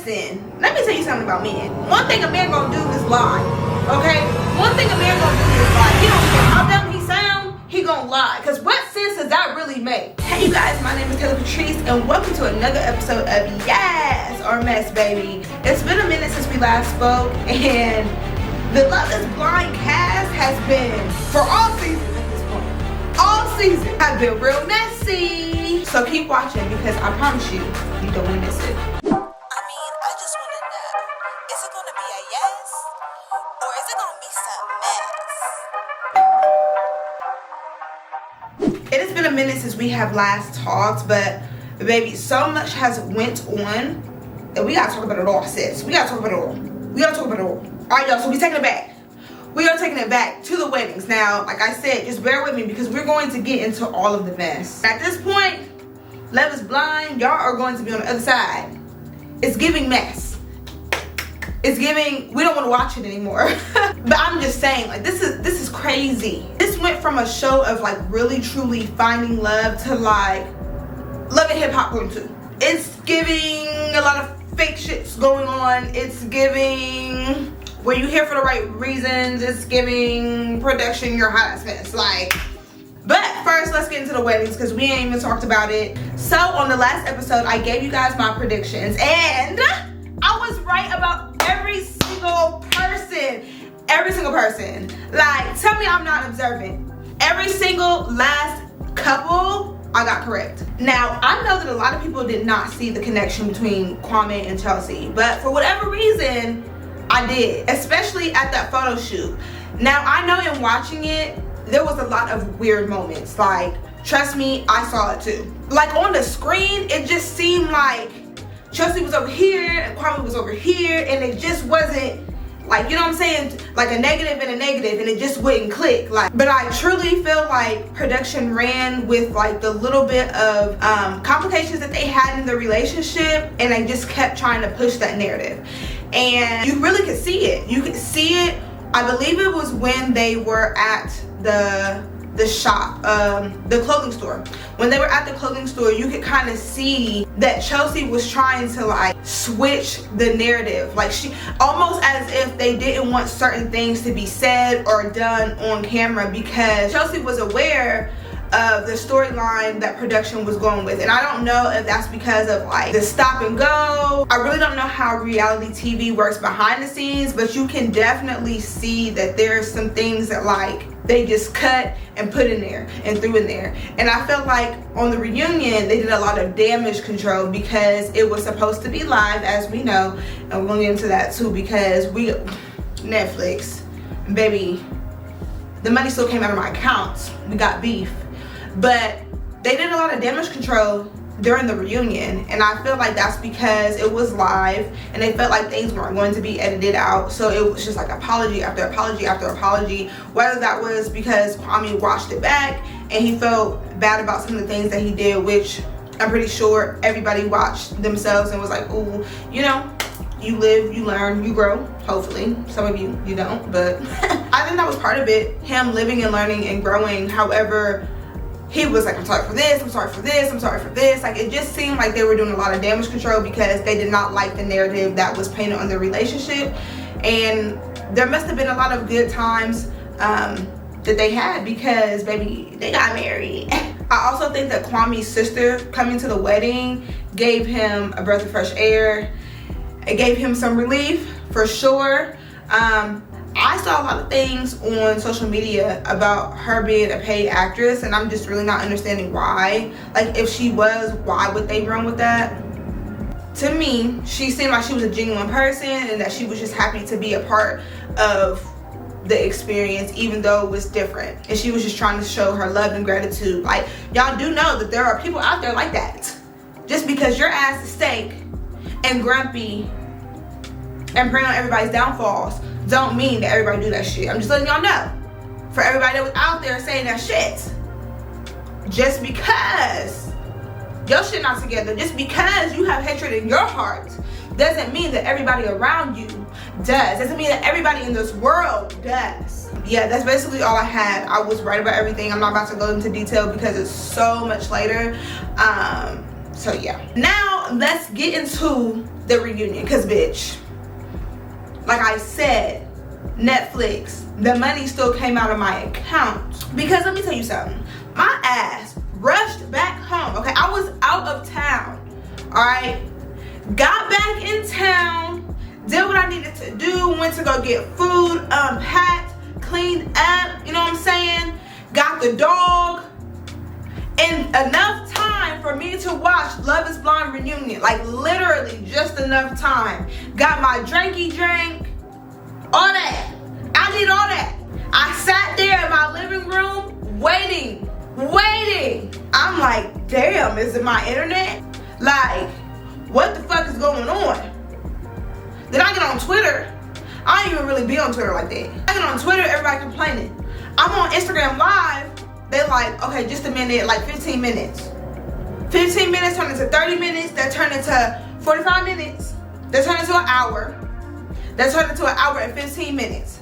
listen, let me tell you something about men. One thing a man gonna do is lie, okay? One thing a man gonna do is lie. He don't care how dumb he sound, he gonna lie. Because what sense does that really make? Hey you guys, my name is Patrice and welcome to another episode of Yes or Mess, baby. It's been a minute since we last spoke, and the Love is Blind cast has been, for all seasons at this point, all seasons have been real messy. So keep watching because I promise you, you don't want to miss it. I just want to know, is it going to be a yes or is it going to be some mess? It has been a minute since we have last talked, but baby, so much has went on that we gotta talk about it all, sis. We gotta talk about it all. We gotta talk about it all. All right, y'all, so we taking it back. We are taking it back to the weddings. Now, like I said, just bear with me because we're going to get into all of the mess. At this point, Love is Blind, y'all are going to be on the other side. It's giving mess. It's giving, we don't want to watch it anymore. But I'm just saying, like, this is crazy. This went from a show of like really truly finding love to like Love and Hip Hop Room 2. It's giving a lot of fake shits going on. It's giving, were you here for the right reasons? It's giving production your hot ass mess. Like, but first, let's get into the weddings because we ain't even talked about it. So on the last episode, I gave you guys my predictions and I was right about every single person. Every single person. Like, tell me I'm not observant. Every single last couple, I got correct. Now, I know that a lot of people did not see the connection between Kwame and Chelsea, but for whatever reason, I did, especially at that photo shoot. Now, I know in watching it, there was a lot of weird moments. Like, trust me, I saw it too. Like, on the screen, it just seemed like Chelsea was over here and Kwame was over here, and it just wasn't, like, you know what I'm saying, like a negative and a negative, and it just wouldn't click. Like, but I truly feel like production ran with like the little bit of complications that they had in the relationship, and they just kept trying to push that narrative. And you really could see it. You could see it. I believe it was when they were at the shop, the clothing store. When they were at the clothing store, you could kind of see that Chelsea was trying to like switch the narrative. Like, she almost as if they didn't want certain things to be said or done on camera because Chelsea was aware of the storyline that production was going with. And I don't know if that's because of like the stop and go. I really don't know how reality TV works behind the scenes, but you can definitely see that there's some things that like they just cut and put in there and threw in there. And I felt like on the reunion they did a lot of damage control because it was supposed to be live, as we know, and we're gonna get into that too because Netflix, baby, the money still came out of my accounts. We got beef. But they did a lot of damage control during the reunion, and I feel like that's because it was live and they felt like things weren't going to be edited out. So it was just like apology after apology after apology, whether that was because Kwame watched it back and he felt bad about some of the things that he did, which I'm pretty sure everybody watched themselves and was like, ooh, you know, you live, you learn, you grow. Hopefully some of you don't, but I think that was part of it, him living and learning and growing. However, he was like, I'm sorry for this, I'm sorry for this, I'm sorry for this. Like, it just seemed like they were doing a lot of damage control because they did not like the narrative that was painted on their relationship. And there must have been a lot of good times that they had because, baby, they got married. I also think that Kwame's sister coming to the wedding gave him a breath of fresh air. It gave him some relief, for sure. I saw a lot of things on social media about her being a paid actress, and I'm just really not understanding why. Like, if she was, why would they run with that? To me, she seemed like she was a genuine person and that she was just happy to be a part of the experience, even though it was different. And she was just trying to show her love and gratitude. Like, y'all do know that there are people out there like that. Just because your ass is stank and grumpy and preying on everybody's downfalls don't mean that everybody do that shit. I'm just letting y'all know. For everybody that was out there saying that shit, just because your shit not together, just because you have hatred in your heart, doesn't mean that everybody around you does. Doesn't mean that everybody in this world does. Yeah, that's basically all I had. I was right about everything. I'm not about to go into detail because it's so much later. So yeah. Now let's get into the reunion. Because, bitch, like I said, Netflix, the money still came out of my account. Because let me tell you something. My ass rushed back home. Okay, I was out of town. Alright? Got back in town, did what I needed to do, went to go get food, unpacked, cleaned up, you know what I'm saying? Got the dog. And enough time for me to watch Love is Blind reunion. Like literally just enough time. Got my drinky drink. All that. I did all that. I sat there in my living room waiting. I'm like, damn, is it my internet? Like, what the fuck is going on? Then I get on Twitter. I don't even really be on Twitter like that. I get on Twitter, everybody complaining. I'm on Instagram Live. They like, okay, just a minute, like 15 minutes. 15 minutes turned into 30 minutes. That turned into 45 minutes. That turned into an hour. That turned into an hour and 15 minutes.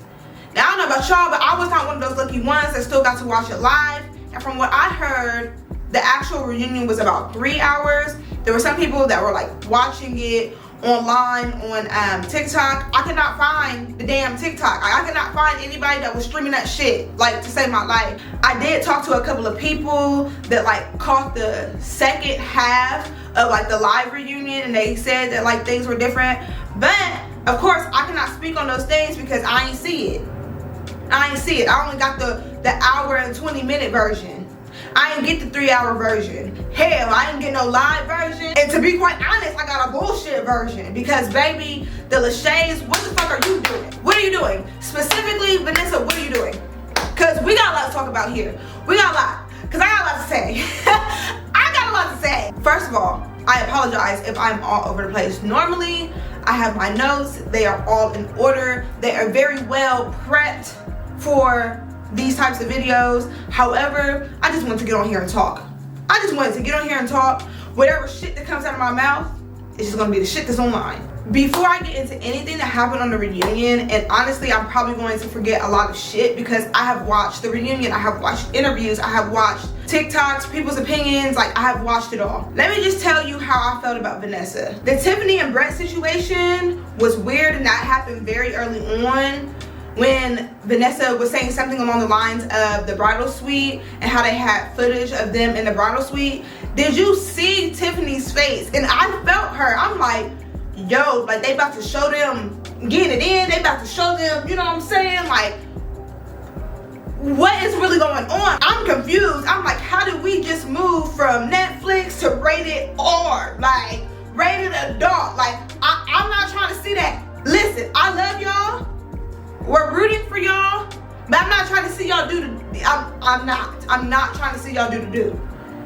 Now, I don't know about y'all, but I was not one of those lucky ones that still got to watch it live. And from what I heard, the actual reunion was about 3 hours. There were some people that were like watching it online on TikTok. I could not find the damn TikTok. I could not find anybody that was streaming that shit, like, to save my life. I did talk to a couple of people that like caught the second half of like the live reunion, and they said that like things were different. But of course I cannot speak on those things because I ain't see it. I only got the hour and 20-minute version. I didn't get the 3-hour version. Hell, I didn't get no live version. And to be quite honest, I got a bullshit version. Because baby, the Lacheys, what the fuck are you doing? What are you doing? Specifically, Vanessa, what are you doing? Because we got a lot to talk about here. We got a lot. Because I got a lot to say. I got a lot to say. First of all, I apologize if I'm all over the place. Normally, I have my notes. They are all in order. They are very well prepped for these types of videos. However, I just wanted to get on here and talk. Whatever shit that comes out of my mouth, it's just gonna be the shit that's online. Before I get into anything that happened on the reunion, and honestly, I'm probably going to forget a lot of shit because I have watched the reunion, I have watched interviews, I have watched TikToks, people's opinions, like I have watched it all. Let me just tell you how I felt about Vanessa. The Tiffany and Brett situation was weird, and that happened very early on, when Vanessa was saying something along the lines of the bridal suite and how they had footage of them in the bridal suite. Did you see Tiffany's face? And I felt her. I'm like, yo, like they about to show them getting it in. They about to show them, you know what I'm saying? Like, what is really going on? I'm confused. I'm like, how did we just move from Netflix to rated R? Like, rated adult. Like, I'm not trying to see that. Listen, I love y'all. We're rooting for y'all, but I'm not trying to see y'all do the, I'm not trying to see y'all do the do.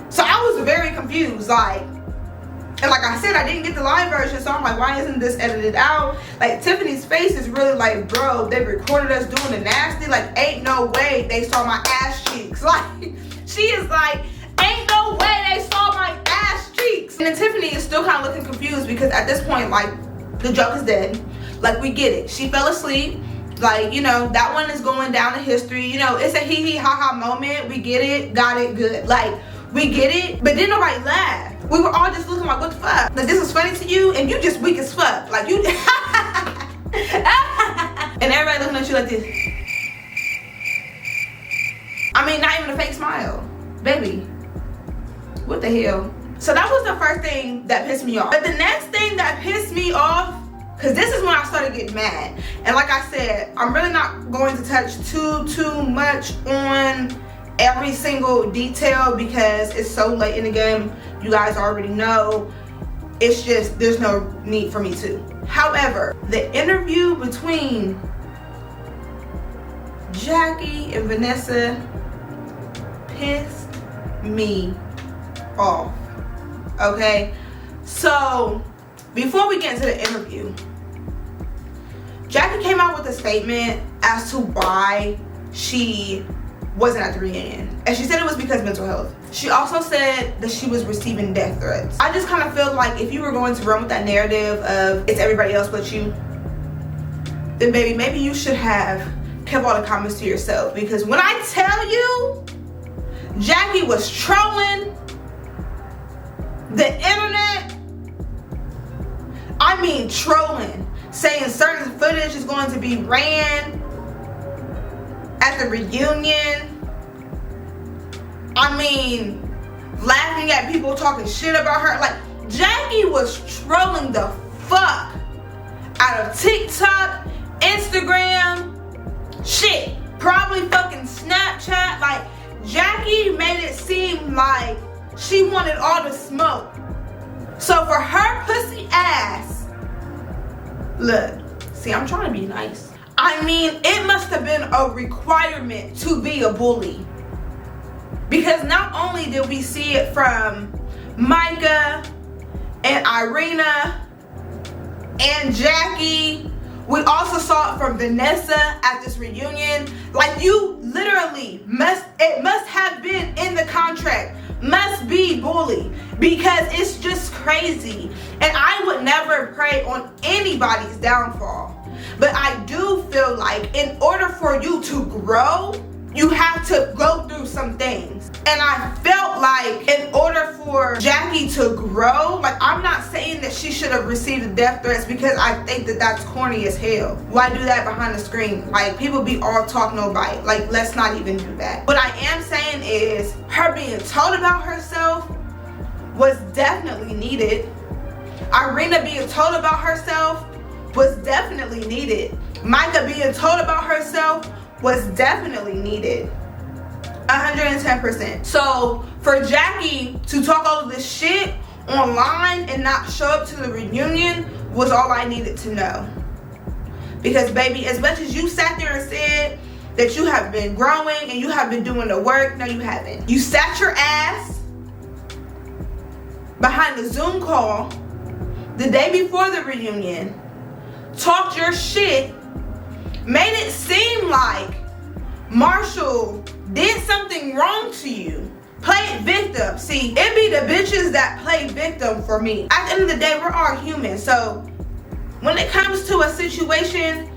So I was very confused, like, and like I said, I didn't get the live version, so I'm like, why isn't this edited out? Like, Tiffany's face is really like, bro, they recorded us doing the nasty, like, ain't no way they saw my ass cheeks. Like, she is like, ain't no way they saw my ass cheeks. And then Tiffany is still kind of looking confused because at this point, like, the joke is dead. Like, we get it. She fell asleep. Like, you know, that one is going down in history. You know, it's a hee hee ha ha moment. We get it, got it, good. Like, we get it, but didn't nobody laugh. We were all just looking like, what the fuck? Like, this is funny to you, and you just weak as fuck. Like, you, and everybody looking at you like this. I mean, not even a fake smile. Baby, what the hell? So that was the first thing that pissed me off. But the next thing that pissed me off, because this is when I started getting mad. And like I said, I'm really not going to touch too much on every single detail because it's so late in the game. You guys already know. It's just, there's no need for me to. However, the interview between Jackie and Vanessa pissed me off. Okay? So, before we get into the interview, Jackie came out with a statement as to why she wasn't at the reunion. And she said it was because of mental health. She also said that she was receiving death threats. I just kind of feel like if you were going to run with that narrative of it's everybody else but you, then baby, maybe you should have kept all the comments to yourself. Because when I tell you, Jackie was trolling the internet, I mean trolling, saying certain footage is going to be ran at the reunion. I mean, laughing at people talking shit about her. Like, Jackie was trolling the fuck out of TikTok, Instagram, shit, probably fucking Snapchat. Like, Jackie made it seem like she wanted all the smoke. So for her pussy ass, look, see, I'm trying to be nice. I mean, it must have been a requirement to be a bully. Because not only did we see it from Micah and Irina and Jackie, we also saw it from Vanessa at this reunion. Like, you literally it must have been in the contract, must be bully, because it's just crazy. And I would never prey on anybody's downfall. But I do feel like in order for you to grow, you have to go through some things. And I felt like in order for Jackie to grow, like, I'm not saying that she should have received the death threats, because I think that that's corny as hell. Why do that behind the screen? Like, people be all talk no bite. Like, let's not even do that. What I am saying is her being told about herself was definitely needed. Irina being told about herself was definitely needed. Micah being told about herself was definitely needed. 110%. So for Jackie to talk all of this shit online and not show up to the reunion was all I needed to know. Because baby, as much as you sat there and said that you have been growing and you have been doing the work, no you haven't. You sat your ass behind the Zoom call the day before the reunion, talked your shit, made it seem like Marshall did something wrong to you, played victim. See, it be the bitches that play victim for me. At the end of the day, we're all human. So when it comes to a situation,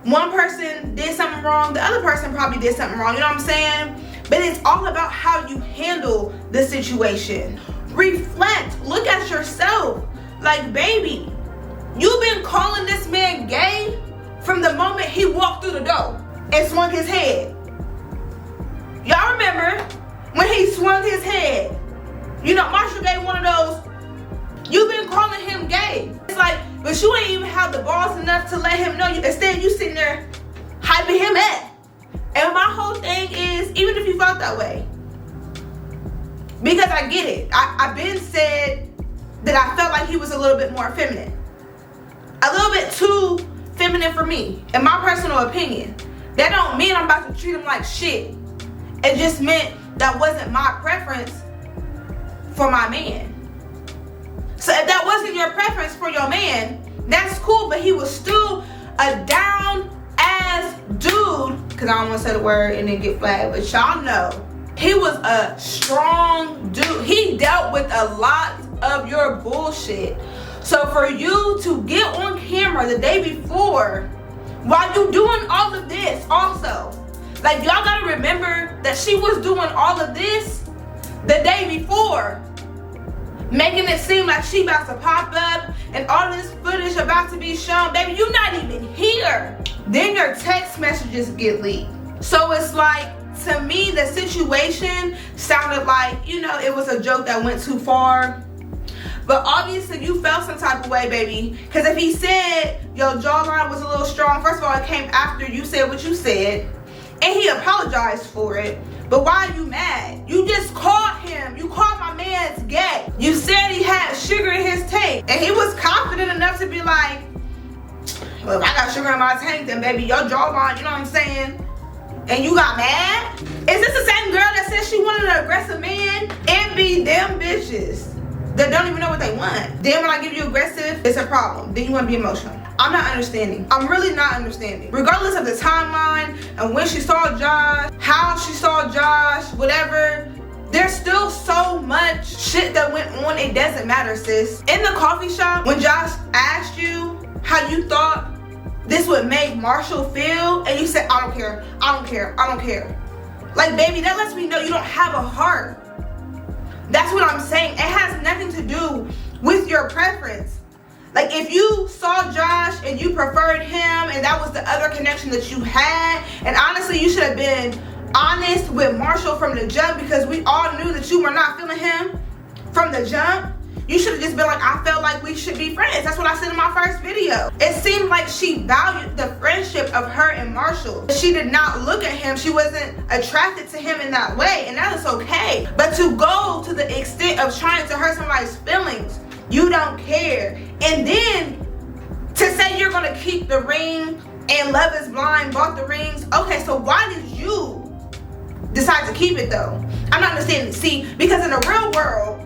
one person did something wrong, the other person probably did something wrong, you know what I'm saying? But it's all about how you handle the situation. Reflect, look at yourself. Like, baby, you've been calling this man gay from the moment he walked through the door and swung his head. Y'all remember when he swung his head? You know, Marshall gave one of those, you've been calling him gay. It's like, but you ain't even have the balls enough to let him know. Instead, you sitting there hyping him up. And my whole thing is, even if you felt that way, because I get it. I've been said that I felt like he was a little bit more feminine. A little bit too feminine for me, in my personal opinion. That don't mean I'm about to treat him like shit. It just meant that wasn't my preference for my man. So if that wasn't your preference for your man, that's cool, but he was still a down-ass dude, because I don't want to say the word and then get flagged, but y'all know, he was a strong dude. He dealt with a lot of your bullshit. So for you to get on camera the day before, while you doing all of this also, like, y'all gotta remember that she was doing all of this the day before, making it seem like she about to pop up and all this footage about to be shown. Baby, you're not even here. Then your text messages get leaked. So it's like, to me, the situation sounded like, you know, it was a joke that went too far. But obviously you felt some type of way, baby. Because if he said your jawline was a little strong, first of all, it came after you said what you said. And he apologized for it. But why are you mad? You just called him. You called my man's gay. You said he had sugar in his tank. And he was confident enough to be like, well, if I got sugar in my tank, then baby, your jawline, you know what I'm saying? And you got mad? Is this the same girl that said she wanted an aggressive man? And be them bitches that don't even know what they want. Then when I give you aggressive, it's a problem. Then you want to be emotional. I'm not understanding. I'm really not understanding. Regardless of the timeline and when she saw Josh, how she saw Josh, whatever, there's still so much shit that went on. It doesn't matter, sis. In the coffee shop, when Josh asked you how you thought this would make Marshall feel, and you said, I don't care, I don't care, I don't care. Like, baby, that lets me know you don't have a heart. That's what I'm saying. It has nothing to do with your preference. Like, if you saw Josh and you preferred him and that was the other connection that you had, and honestly, you should have been honest with Marshall from the jump, because we all knew that you were not feeling him from the jump. You should have just been like, I felt like we should be friends. That's what I said in my first video. It seemed like she valued the friendship of her and Marshall. She did not look at him. She wasn't attracted to him in that way, and that is okay. But to go to the extent of trying to hurt somebody's feelings, you don't care. And then to say you're gonna keep the ring and Love is Blind bought the rings. Okay, so why did you decide to keep it though? I'm not understanding. See, because in the real world,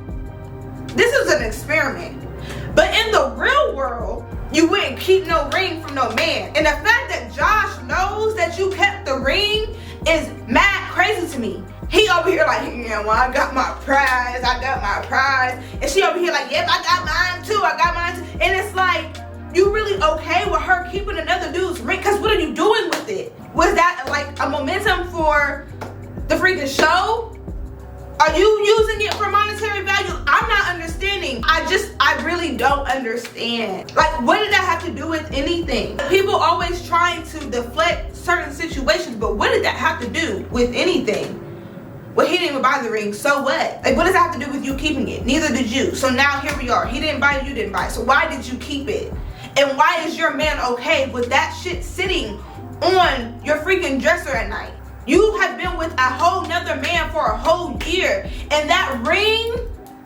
this is an experiment. But in the real world, you wouldn't keep no ring from no man. And the fact that Josh knows that you kept the ring is mad crazy to me. He over here like, yeah, well, I got my prize, I got my prize. And she over here like, yep, I got mine too, I got mine too. And it's like, you really okay with her keeping another dude's ring? Because what are you doing with it? Was that like a momentum for the freaking show? Are you using it for monetary value? I'm not understanding. I really don't understand. Like, what did that have to do with anything? People always trying to deflect certain situations, but what did that have to do with anything? Well, he didn't even buy the ring, so what? Like, what does that have to do with you keeping it? Neither did you. So now here we are. He didn't buy it, you didn't buy it. So why did you keep it? And why is your man okay with that shit sitting on your freaking dresser at night? You have been with a whole nother man for a whole year, and that ring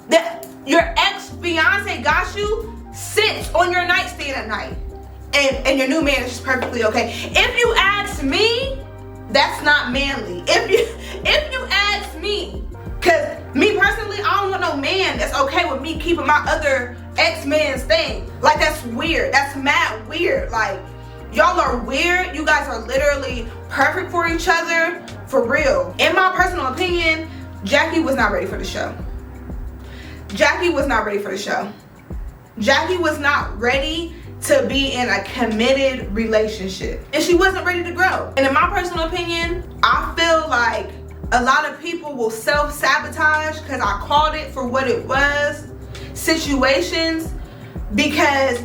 that your ex-fiance got you sits on your nightstand at night, and your new man is just perfectly okay. If you ask me, that's not manly. If you ask me, cause me personally, I don't want no man that's okay with me keeping my other ex-man's thing. Like, that's weird. That's mad weird. Like, y'all are weird. You guys are literally perfect for each other, for real. In my personal opinion, Jackie was not ready for the show. Jackie was not ready for the show. Jackie was not ready to be in a committed relationship. And she wasn't ready to grow. And in my personal opinion, I feel like a lot of people will self-sabotage, because I called it for what it was, situations, because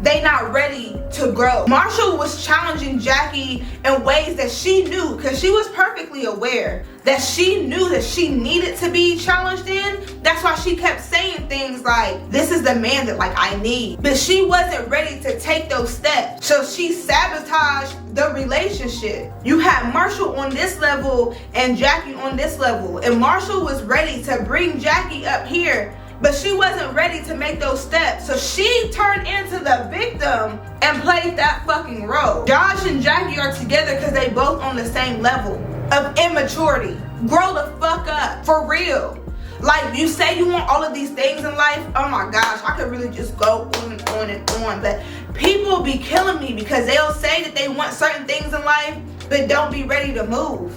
they not ready to grow. Marshall was challenging Jackie in ways that she knew, because she was perfectly aware that she knew that she needed to be challenged in. That's why she kept saying things like, this is the man that like I need. But she wasn't ready to take those steps. So she sabotaged the relationship. You had Marshall on this level and Jackie on this level. And Marshall was ready to bring Jackie up here, but she wasn't ready to make those steps. So she turned into the victim and played that fucking role. Josh and Jackie are together because they both on the same level of immaturity. Grow the fuck up, for real. Like, you say you want all of these things in life. Oh my gosh, I could really just go on and on and on. But people be killing me because they'll say that they want certain things in life, but don't be ready to move.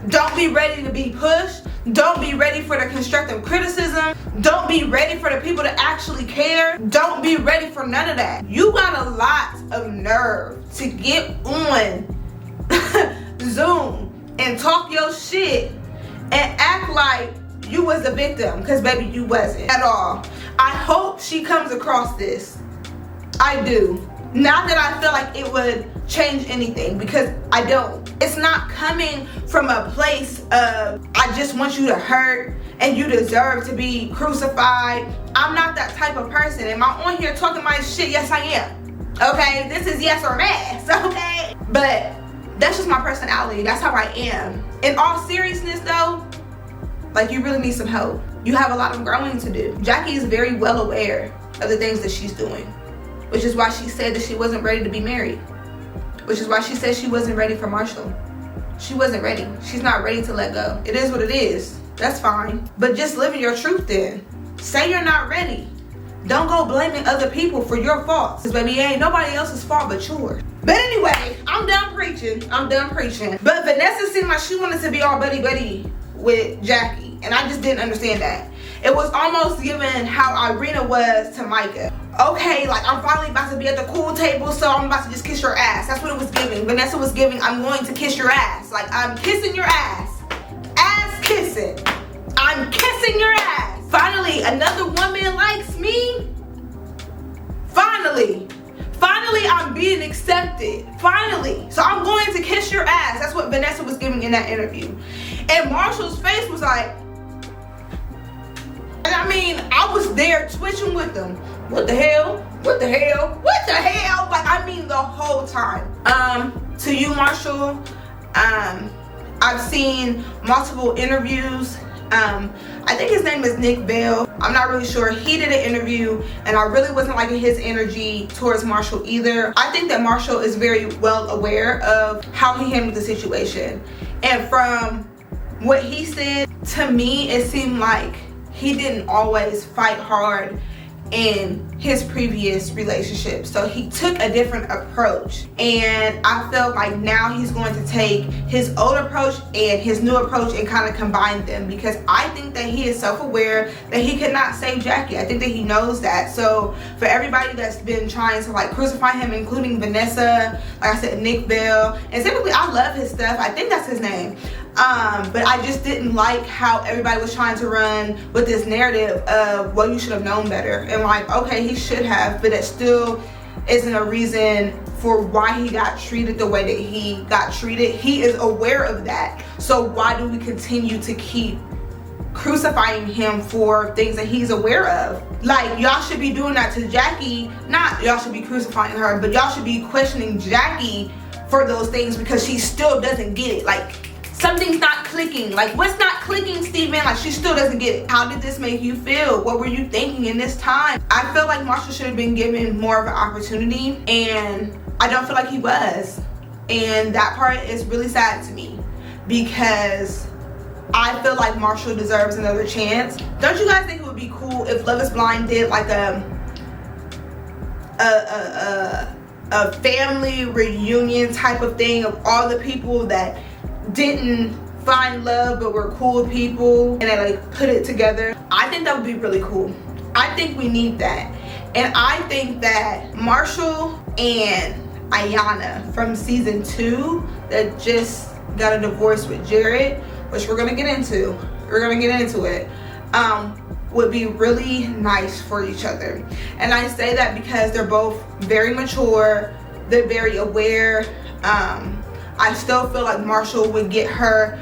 Don't be ready to be pushed. Don't be ready for the constructive criticism. Don't be ready for the people to actually care. Don't be ready for none of that. You got a lot of nerve to get on Zoom and talk your shit and act like you was the victim, because baby, you wasn't at all. I hope she comes across this. I do. Not that I feel like it would change anything, because I don't. It's not coming from a place of, I just want you to hurt and you deserve to be crucified. I'm not that type of person. Am I on here talking my shit? Yes, I am. Okay, this is yes or mess, okay? But that's just my personality. That's how I am. In all seriousness though, like, you really need some help. You have a lot of growing to do. Jackie is very well aware of the things that she's doing, which is why she said that she wasn't ready to be married. Which is why she said she wasn't ready for Marshall. She wasn't ready. She's not ready to let go. It is what it is. That's fine. But just living your truth then. Say you're not ready. Don't go blaming other people for your faults. Because baby, it ain't nobody else's fault but yours. But anyway, I'm done preaching. But Vanessa seemed like she wanted to be all buddy-buddy with Jackie. And I just didn't understand that. It was almost given how Irina was to Micah. Okay, like, I'm finally about to be at the cool table, so I'm about to just kiss your ass. That's what it was giving. Vanessa was giving, I'm going to kiss your ass. Like, I'm kissing your ass. Ass kissing. I'm kissing your ass. Finally, another woman likes me. Finally, I'm being accepted. Finally. So I'm going to kiss your ass. That's what Vanessa was giving in that interview. And Marshall's face was like, and I mean, I was there twitching with them. What the hell? What the hell? What the hell? Like, I mean, the whole time. To you, Marshall, I've seen multiple interviews. I think his name is Nick Bell. I'm not really sure. He did an interview and I really wasn't liking his energy towards Marshall either. I think that Marshall is very well aware of how he handled the situation. And from what he said, to me, it seemed like he didn't always fight hard in his previous relationship. So he took a different approach, and I felt like now he's going to take his old approach and his new approach and kind of combine them, because I think that he is self-aware that he cannot save Jackie. I think that he knows that. So for everybody that's been trying to like crucify him, including Vanessa, like I said, Nick Bell, and typically I love his stuff, I think that's his name, but I just didn't like how everybody was trying to run with this narrative of, well, you should have known better. And like, okay, he should have, but it still isn't a reason for why he got treated the way that he got treated. He is aware of that. So why do we continue to keep crucifying him for things that he's aware of? Like, y'all should be doing that to Jackie. Not y'all should be crucifying her, but y'all should be questioning Jackie for those things, because she still doesn't get it. Like, something's not clicking. Like, what's not clicking, Steven? Like, she still doesn't get it. How did this make you feel? What were you thinking in this time? I feel like Marshall should have been given more of an opportunity, and I don't feel like he was. And that part is really sad to me, because I feel like Marshall deserves another chance. Don't you guys think it would be cool if Love is Blind did like a family reunion type of thing of all the people that didn't find love but were cool people, and they like put it together? I think that would be really cool. I think we need that. And I think that Marshall and Iyanna from season 2 that just got a divorce with Jarrette, which we're gonna get into, would be really nice for each other. And I say that because they're both very mature, they're very aware. I still feel like Marshall would get her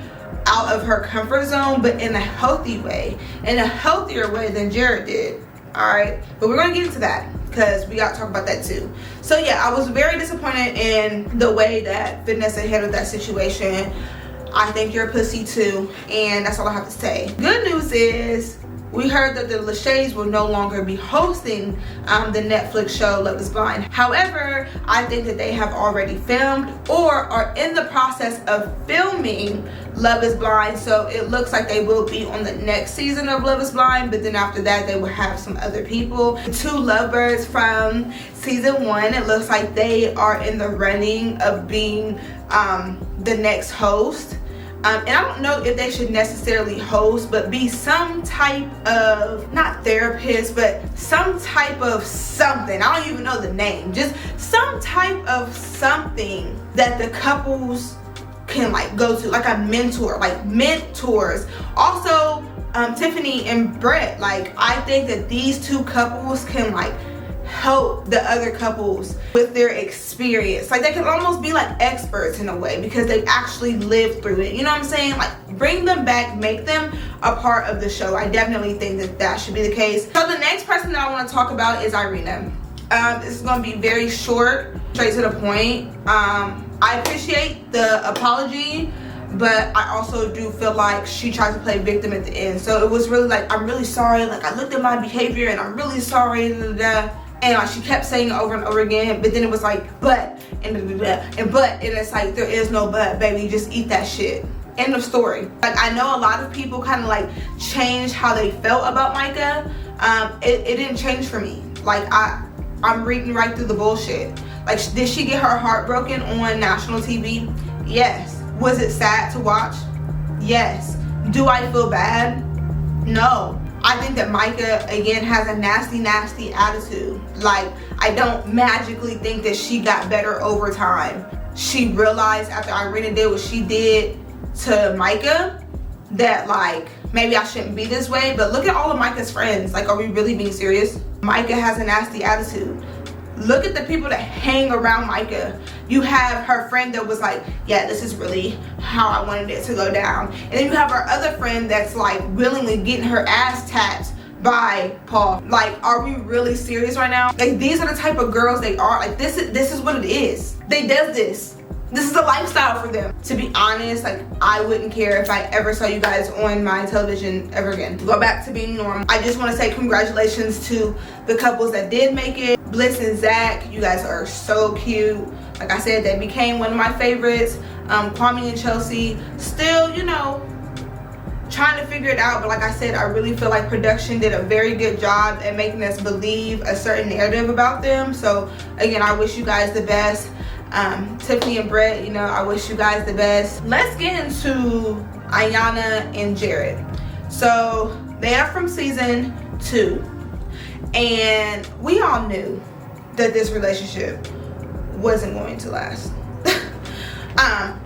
out of her comfort zone, but in a healthy way, in a healthier way than Jarrette did. All right, but we're gonna get into that because we gotta talk about that too. So yeah, I was very disappointed in the way that Vanessa handled that situation. I think you're a pussy too, and that's all I have to say. Good news is we heard that the Lacheys will no longer be hosting the Netflix show Love is Blind. However, I think that they have already filmed or are in the process of filming Love is Blind. So it looks like they will be on the next season of Love is Blind, but then after that they will have some other people. The 2 lovebirds from season 1, it looks like they are in the running of being the next host. And I don't know if they should necessarily host, but be some type of, not therapist, but some type of something. I don't even know the name. Just some type of something that the couples can like go to, like a mentor, like mentors. Also, Tiffany and Brett, like I think that these 2 couples can like help the other couples with their experience. Like they can almost be like experts in a way because they've actually lived through it. You know what I'm saying? Like bring them back, make them a part of the show. I definitely think that that should be the case. So the next person that I want to talk about is Iyanna. This is going to be very short, straight to the point. I appreciate the apology, but I also do feel like she tried to play victim at the end. So it was really like, I'm really sorry, like I looked at my behavior and I'm really sorry, and like she kept saying it over and over again, but then it was like but and it's like there is no but, baby, just eat that shit. End of story. Like I know a lot of people kind of like changed how they felt about Micah. It didn't change for me. Like I'm reading right through the bullshit. Like, did she get her heart broken on national TV? Yes. Was it sad to watch? Yes. Do I feel bad? No. I think that Micah, again, has a nasty, nasty attitude. Like, I don't magically think that she got better over time. She realized after Iyanna did what she did to Micah that, like, maybe I shouldn't be this way. But look at all of Micah's friends. Like, are we really being serious? Micah has a nasty attitude. look at the people that hang around Micah. You have her friend that was like, yeah, this is really how I wanted it to go down. And then you have her other friend that's like willingly getting her ass tapped by Paul. Like, are we really serious right now? Like, these are the type of girls they are. Like, this is what it is. They does this. This is a lifestyle for them. To be honest, like, I wouldn't care if I ever saw you guys on my television ever again. Go back to being normal. I just want to say congratulations to the couples that did make it. Bliss and Zach, you guys are so cute. Like I said, they became one of my favorites. Kwame and Chelsea, still, you know, trying to figure it out. But like I said, I really feel like production did a very good job at making us believe a certain narrative about them. So again, I wish you guys the best. Tiffany and Brett, you know, I wish you guys the best. Let's get into Iyanna and Jarrette. So they are from season 2, and we all knew that this relationship wasn't going to last.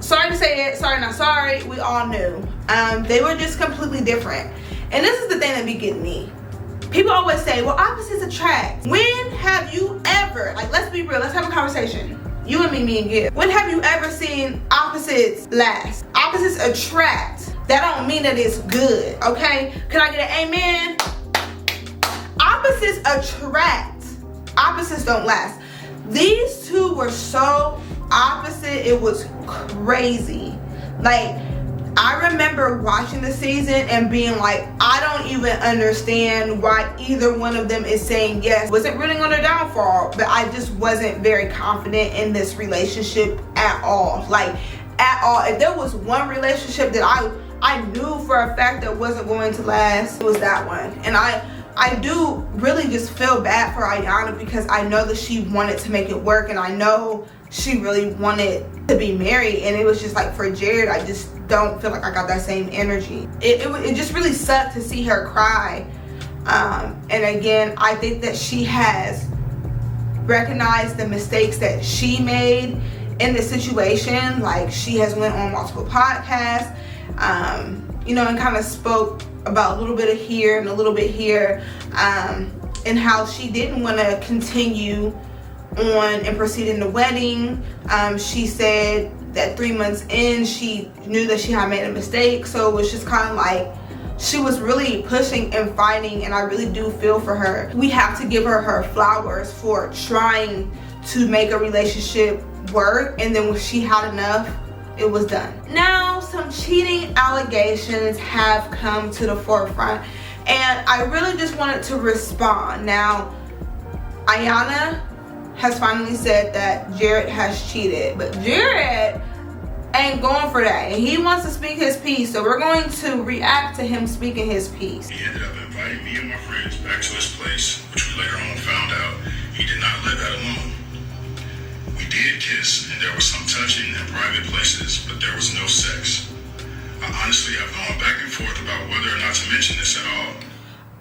Sorry to say it, sorry not sorry, we all knew. They were just completely different. And this is the thing that be getting me. People always say, well, opposites attract. When have you ever, like, let's be real, let's have a conversation. You and me and Gil. When have you ever seen opposites last? Opposites attract. That don't mean that it's good, okay? Can I get an amen? Opposites attract. Opposites don't last. These two were so opposite, it was crazy. Like, I remember watching the season and being like, I don't even understand why either one of them is saying yes. Wasn't rooting on their downfall, but I just wasn't very confident in this relationship at all. Like, at all. If there was one relationship that I knew for a fact that wasn't going to last, it was that one. And I do really just feel bad for Iyanna, because I know that she wanted to make it work, and I know she really wanted to be married. And it was just like, for Jarrette, I just don't feel like I got that same energy. It just really sucked to see her cry. And again, I think that she has recognized the mistakes that she made in the situation. Like, she has went on multiple podcasts, you know, and kind of spoke about a little bit of here and a little bit here, and how she didn't want to continue on and proceed in the wedding. She said that 3 months in, she knew that she had made a mistake. So it was just kind of like, she was really pushing and fighting, and I really do feel for her. We have to give her her flowers for trying to make a relationship work, and then when she had enough, it was done. Now, some cheating allegations have come to the forefront, and I really just wanted to respond. Now, Iyanna has finally said that Jarrette has cheated, but Jarrette ain't going for that, and he wants to speak his piece, so we're going to react to him speaking his piece. He ended up inviting me and my friends back to his place, which we later on found out he did not let that alone. We did kiss, and there was some touching in private places, but there was no sex. I honestly have gone back and forth about whether or not to mention this at all.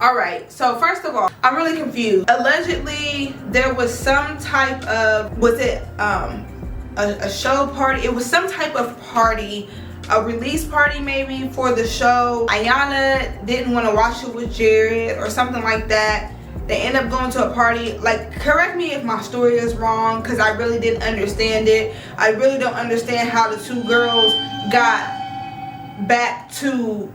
Alright, so first of all, I'm really confused. Allegedly, there was some type of, was it a show party? It was some type of party, a release party maybe for the show. Iyanna didn't want to watch it with Jarrette or something like that. They end up going to a party. Like, correct me if my story is wrong, because I really didn't understand it. I really don't understand how the two girls got back to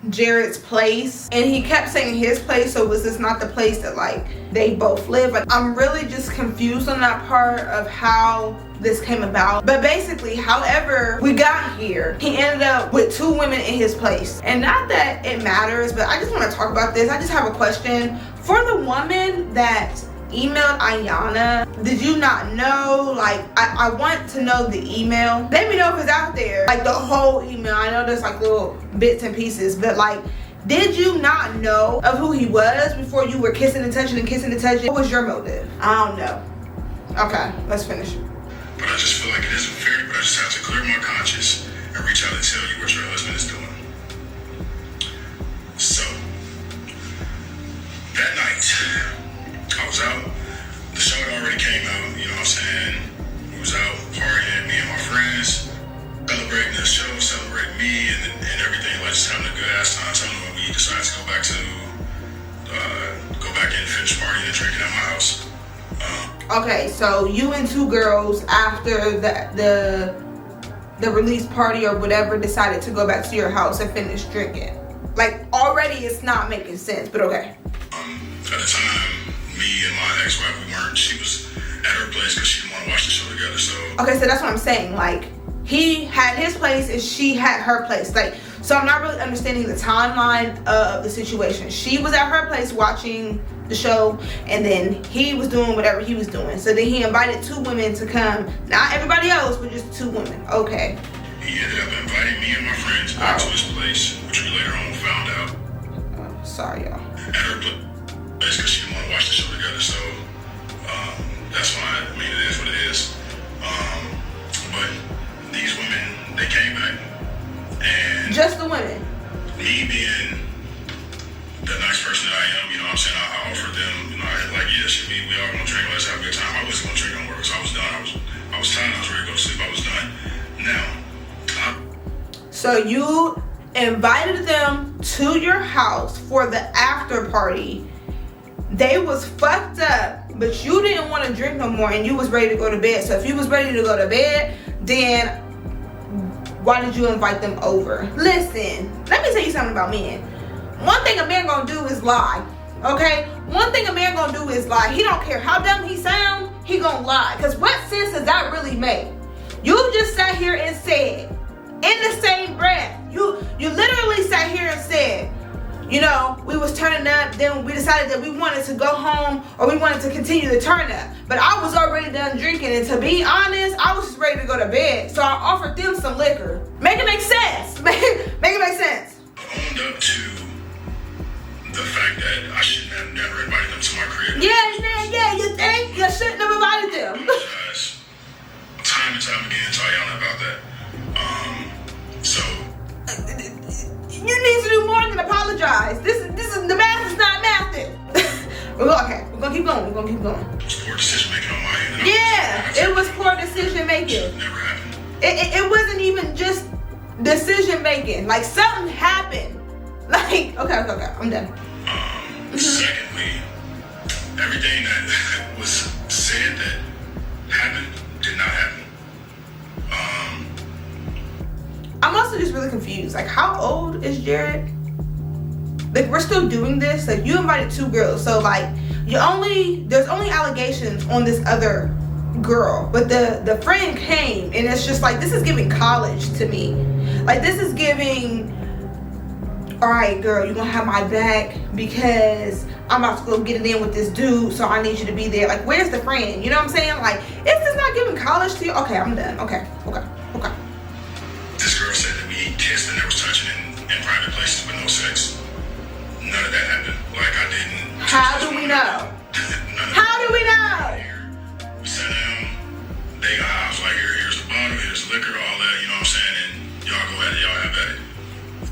Jarrette's place, and he kept saying his place, so was this not the place that like they both live? Like, I'm really just confused on that part of how this came about. But basically, however we got here, he ended up with 2 women in his place. And not that it matters, but I just want to talk about this. I just have a question for the woman that emailed Iyanna. Did you not know? Like, I want to know the email. Let me know if it's out there, like the whole email. I know there's like little bits and pieces, but like, did you not know of who he was before you were kissing and touching and kissing and touching? What was your motive? I don't know. Okay, let's finish. But I just feel like it isn't fair, but I just have to clear my conscience and reach out and tell you what your husband is doing. So, that night, I was out. The show had already came out, you know what I'm saying? We was out partying, me and my friends, celebrating the show, celebrating me and everything, like just having a good ass time. Telling when we decided to go back in and finish partying and drinking at my house. Okay, so you and two girls after the release party or whatever decided to go back to your house and finish drinking. Like, already it's not making sense, but okay. At the time, me and my ex-wife, she was at her place because she didn't want to watch the show together, so. Okay, so that's what I'm saying. Like, he had his place and she had her place. Like, so I'm not really understanding the timeline of the situation. She was at her place watching the show, and then he was doing whatever he was doing. So then he invited two women to come. Not everybody else, but just two women. Okay. He ended up inviting me and my friends back to his place, which we later on found out. Oh, sorry, y'all. At her place because she didn't want to watch the show together, so that's fine. I mean, it is what it is. But these women, they came back, and just the women. Me being the nice person that I am, you know what I'm saying, I offered them, you know, we all gonna drink, let's have a good time. I wasn't gonna drink no more because I was done. I was tired, I was ready to go to sleep, I was done. Now, so you invited them to your house for the after party. They was fucked up, but you didn't want to drink no more and you was ready to go to bed. So if you was ready to go to bed, then why did you invite them over? Listen, let me tell you something about men. One thing a man gonna do is lie, okay? One thing a man gonna do is lie. He don't care how dumb he sound, he gonna lie. Because what sense does that really make? You just sat here and said, in the same breath, you literally sat here and said, you know, we was turning up, then we decided that we wanted to go home or we wanted to continue to turn up. But I was already done drinking, and to be honest, I was just ready to go to bed. So I offered them some liquor. Make it make sense. Make it make sense. Owned up to the fact that I shouldn't have never invited them to my crib. Yeah, you think? You shouldn't have invited them. I apologize time and time again to Iyanna about that. So you need to do more than apologize. This is the math is not mathing. Okay, we're gonna keep going. it was poor decision making on my end. Yeah, it was poor decision making. Never happened. It wasn't even just decision making. Like, something happened. Like, okay, I'm done. Secondly, everything that was said that happened did not happen. I'm also just really confused. Like, how old is Jarrette? Like, we're still doing this. Like, you invited two girls, so like, there's only allegations on this other girl, but the friend came, and it's just like, this is giving college to me. Like, this is giving, all right, girl, you're gonna have my back because I'm about to go get it in with this dude, so I need you to be there. Like, where's the friend? You know what I'm saying? Like, is this not giving college to you? Okay, I'm done. Okay. This girl said that we kissed and there was touching in private places with no sex. None of that happened. Like, I didn't. How do we know? How do we know? We sat down. I was like, here's the bottle, here's the liquor, all that, you know what I'm saying? And y'all go at it, y'all have at it.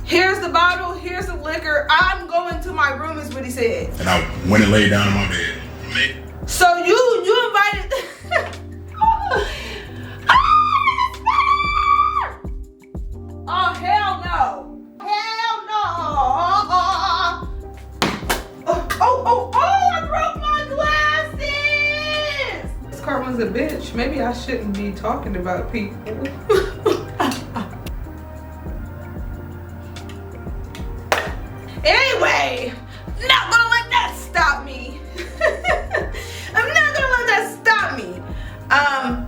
Here's the bottle, here's the liquor. I'm going to my room is what he said. And I went and laid down in my bed. So you invited. Oh, hell no. Hell no. Oh, I broke my glasses. This Carmen's a bitch. Maybe I shouldn't be talking about people. Anyway, not gonna let that stop me. I'm not gonna let that stop me.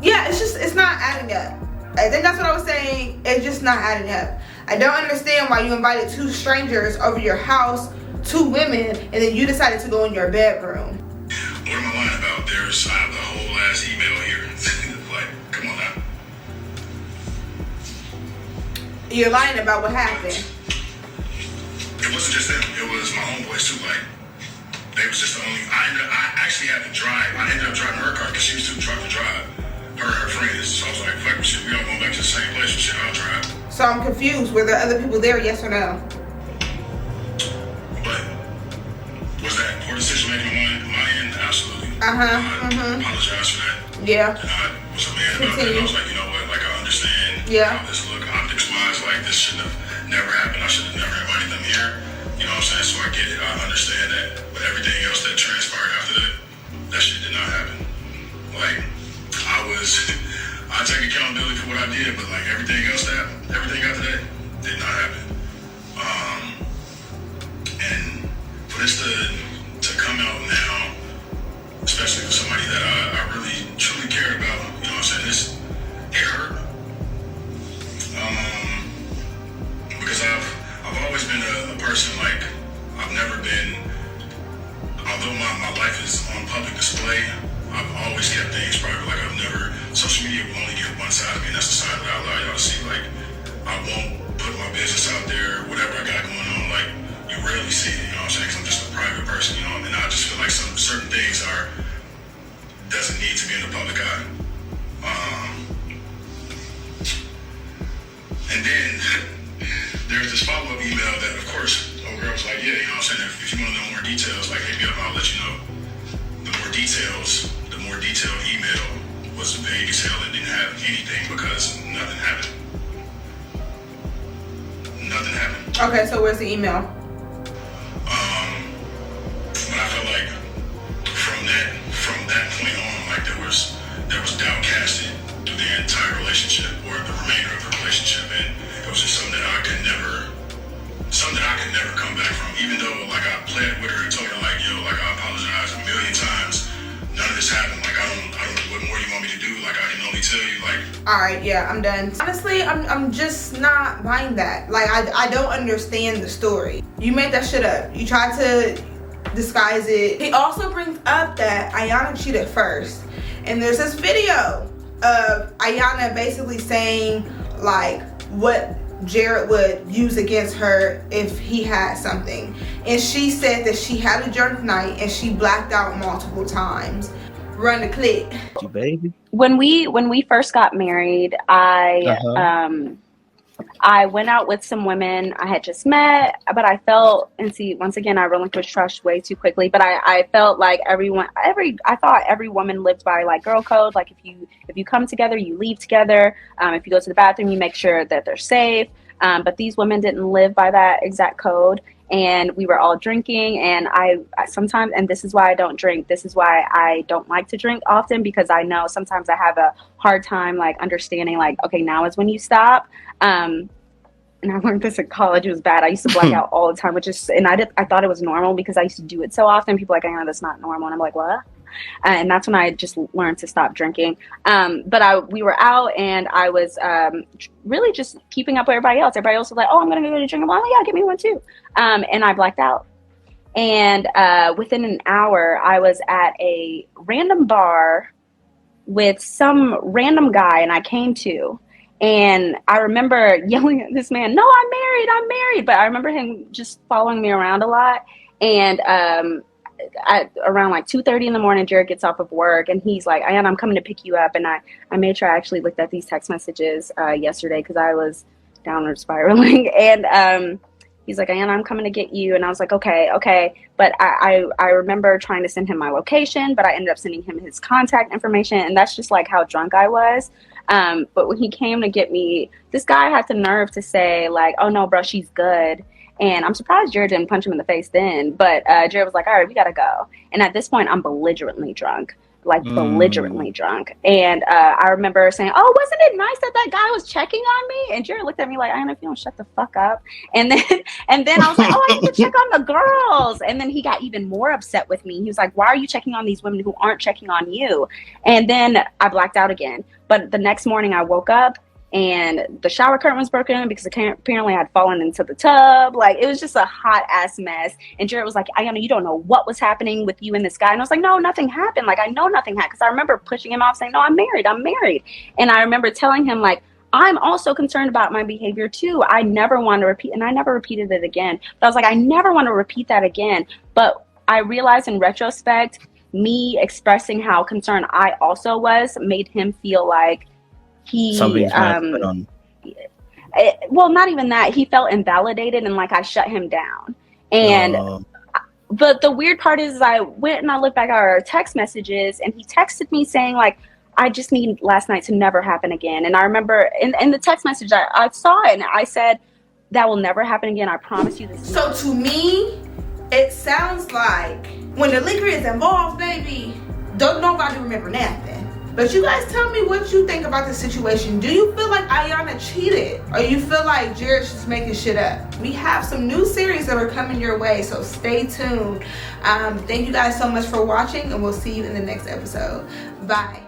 Yeah, it's not adding up. I think that's what I was saying. It's just not adding up. I don't understand why you invited two strangers over your house, two women, and then you decided to go in your bedroom. What am I lying about? I have the whole ass email here. Like, come on now. You're lying about what happened. It wasn't just them. It was my homeboys too. Like, they was just the only. I actually had to drive. I ended up driving her car because she was too drunk to drive. Her and her friends. So I was like, fuck shit, we all going back to the same place. Shit, I'll drive. So I'm confused. Were there other people there? Yes or no? But was that poor decision making on my end? Absolutely. I apologize for that. Yeah. And I was a man about that. And I was like, you know what? Like, I understand how this look optics wise. Like, this shouldn't have never happened. I should have never invited them here. You know what I'm saying? So I get it. I understand that. But everything else that transpired after that, that shit did not happen. Like, I take accountability for what I did, but like everything else everything after that did not happen. And for this to come out now, especially for somebody that I really truly cared about, you know what I'm saying? It hurt. Because I've always been a person, like, I've never been, although my life is on public display, I've always kept things private. Like, social media will only get one side of me, and that's the side that I allow y'all to see. Like, I won't put my business out there, whatever I got going on, like, you rarely see it, you know what I'm saying? 'Cause I'm just a private person, you know, and I just feel like some certain things doesn't need to be in the public eye. And then there's this follow-up email that, of course, old girl was like, yeah, you know what I'm saying, if you want to know more details, like, hit me up, I'll let you know. The more detailed email was vague as hell. It didn't have anything because nothing happened. Nothing happened. Okay, so where's the email? But I felt like from that point on, like there was doubt casted through the entire relationship or the remainder of the relationship, and it was just something that I could never come back from. Even though like I pled with her and told her like, yo, like I apologize a million times. None of this happened. Like I don't know what more you want me to do. Like I can only tell you like. All right, yeah, I'm done. Honestly, I'm just not buying that. Like I don't understand the story. You made that shit up. You tried to disguise it. He also brings up that Iyanna cheated first, and there's this video of Iyanna basically saying like what Jarrette would use against her if he had something, and she said that she had a drunk night and she blacked out multiple times. Run the clip. You baby. When we first got married, I went out with some women I had just met, but I felt, and see, once again, I relinquished trust way too quickly, but I felt like I thought every woman lived by like girl code. Like if you come together, you leave together. If you go to the bathroom, you make sure that they're safe. But these women didn't live by that exact code. And we were all drinking, and I sometimes, and this is why I don't drink. This is why I don't like to drink often, because I know sometimes I have a hard time like understanding like, okay, now is when you stop. And I learned this in college. It was bad. I used to black out all the time, I thought it was normal because I used to do it so often. People are like, I know that's not normal. And I'm like, what? And that's when I just learned to stop drinking. But we were out, and I was really just keeping up with everybody else. Everybody else was like, oh, I'm going to go to drink. Well, yeah, give me one too. And I blacked out. And within an hour, I was at a random bar with some random guy, and I came to. And I remember yelling at this man, no, I'm married. But I remember him just following me around a lot. And around like 2:30 in the morning, Jarrette gets off of work, and he's like, Iyanna, I'm coming to pick you up. And I made sure I actually looked at these text messages yesterday because I was downward spiraling. And he's like, Iyanna, I'm coming to get you. And I was like, okay. But I remember trying to send him my location, but I ended up sending him his contact information. And that's just like how drunk I was. But when he came to get me, this guy had the nerve to say like, oh no, bro, she's good. And I'm surprised Jarrette didn't punch him in the face then. But Jarrette was like, all right, we got to go. And at this point, I'm belligerently drunk. Belligerently drunk. And I remember saying, oh, wasn't it nice that guy was checking on me? And Jarrette looked at me like, I don't know if you don't shut the fuck up. And then I was like, oh, I need to check on the girls. And then he got even more upset with me. He was like, why are you checking on these women who aren't checking on you? And then I blacked out again. But the next morning I woke up, and the shower curtain was broken because apparently I had fallen into the tub. Like, it was just a hot ass mess. And Jarrette was like, Iyanna, you don't know what was happening with you and this guy. And I was like, no, nothing happened. Like, I know nothing happened. Because I remember pushing him off saying, no, I'm married. And I remember telling him like, I'm also concerned about my behavior too. I never want to repeat, and I never repeated it again. But I was like, I never want to repeat that again. But I realized in retrospect, me expressing how concerned I also was made him feel like well, not even that. He felt invalidated and like I shut him down. And but the weird part is I went and I looked back at our text messages, and he texted me saying like, I just need last night to never happen again. And I remember in the text message I saw it, and I said, that will never happen again. I promise you this. So to me, it sounds like when the liquor is involved, baby, don't nobody remember nothing. But you guys tell me what you think about this situation. Do you feel like Iyanna cheated? Or you feel like Jarrette's just making shit up? We have some new series that are coming your way, so stay tuned. Thank you guys so much for watching, and we'll see you in the next episode. Bye.